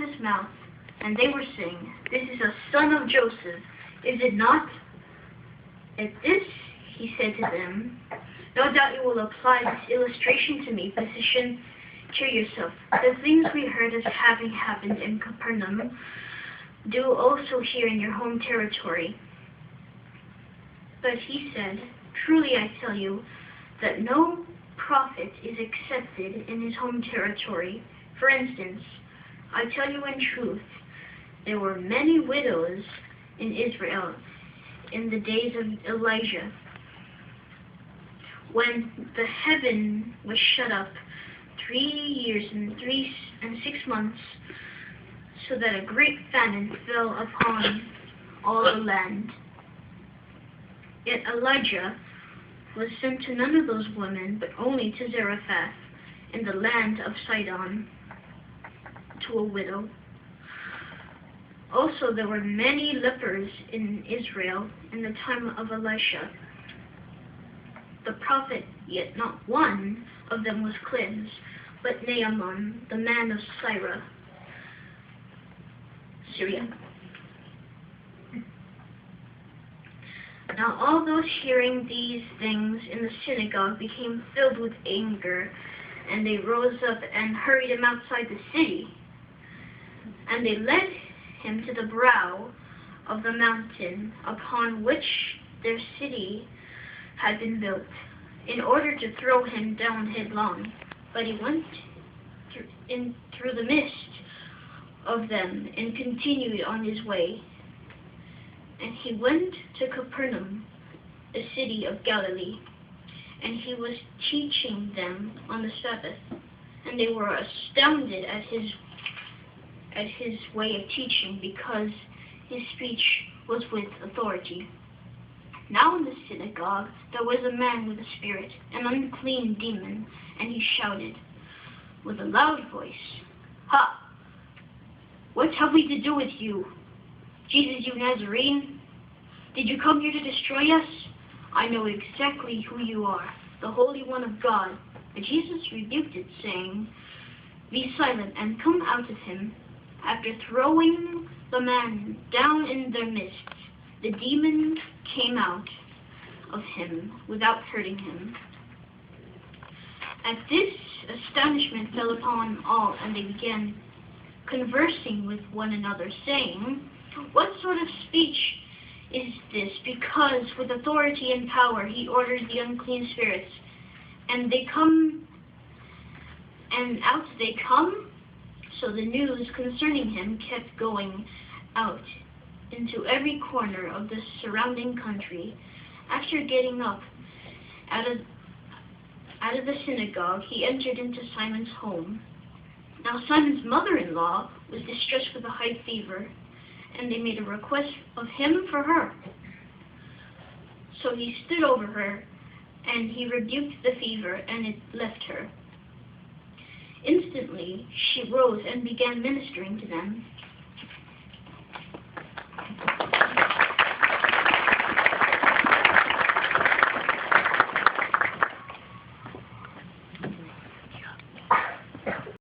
of his mouth, and they were saying, "This is a son of Joseph, is it not?" At this he said to them, "No doubt you will apply this illustration to me, physician. Cheer yourself. The things we heard as having happened in Capernaum do also here in your home territory." But he said, "Truly I tell you that no prophet is accepted in his home territory. For instance, I tell you in truth, there were many widows in Israel in the days of Elijah, when the heaven was shut up 3 years and 6 months, so that a great famine fell upon all the land. Yet Elijah was sent to none of those women, but only to Zarephath in the land of Sidon, to a widow. Also there were many lepers in Israel in the time of Elisha, the prophet, yet not one of them was cleansed, but Naaman, the man of Syria. Now all those hearing these things in the synagogue became filled with anger, and they rose up and hurried him outside the city. And they led him to the brow of the mountain upon which their city had been built, in order to throw him down headlong. But he went through the midst of them and continued on his way. And he went to Capernaum, a city of Galilee, and he was teaching them on the Sabbath. And they were astounded at his way of teaching, because his speech was with authority. Now in the synagogue there was a man with a spirit, an unclean demon, and he shouted with a loud voice, "Ha! What have we to do with you, Jesus, you Nazarene? Did you come here to destroy us? I know exactly who you are, the Holy One of God." But Jesus rebuked it, saying, "Be silent and come out of him." After throwing the man down in their midst, the demon came out of him without hurting him. At this, astonishment fell upon all, and they began conversing with one another, saying, "What sort of speech is this? Because with authority and power he orders the unclean spirits, and they come, and out they come." So the news concerning him kept going out into every corner of the surrounding country. After getting up out of the synagogue, he entered into Simon's home. Now Simon's mother-in-law was distressed with a high fever, and they made a request of him for her. So he stood over her, and he rebuked the fever, and it left her. Instantly she rose and began ministering to them.